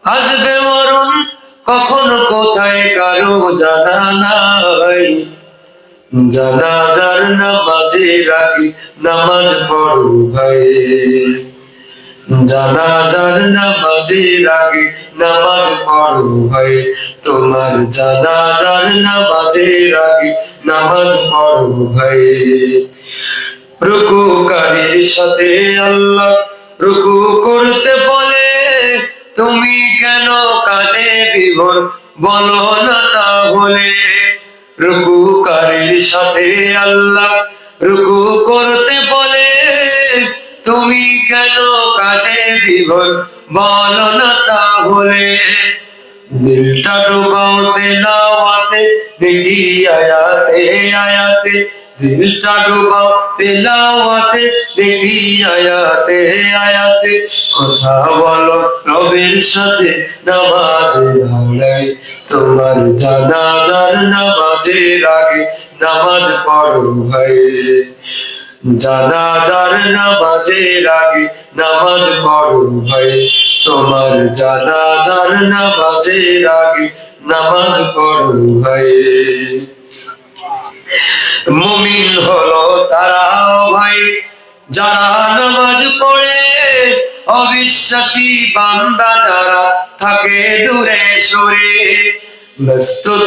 আসবে মরণ কখন কোথায় কারো জানা নাই। জানাজার নামাজের আগে নামাজ পড়ো ভাই, জানাজার নামাজের আগে নামাজ পড়ো ভাই, তোমার জানাজার নামাজের আগে নামাজ পড়ো ভাই। রুকুকারীর সাথে আল্লাহ রুকু করতে বলে, তুমি কেন কাজে বিভোর বলো না তাহলে। রুকুকারীর সাথে আল্লাহ রুকু করতে বলে, তুমি কেন কাজে বিভোর বলো না তাহলে। দিলটা ডুবাও তেলাওয়াতে নেকি আয়াতে আয়াতে, দিলটা ডুবাও তেলাওয়াতে নেকি আয়াতে আয়াতে। কথা বলো রবের সাথে নামাজে দাঁড়াই, তোমার জানাজার নামাজের আগে নামাজ পড়ো ভাই, জানাজার নামাজের আগে নামাজ পড়ো ভাই, তোমার জানাজার নামাজের আগে নামাজ পড়ো ভাই। মুমিন হলো তারা ভাই যারা নামাজ পড়ে, অবিশ্বাসী বান্দা যারা থাকে দূরে সরে। ব্যস্ত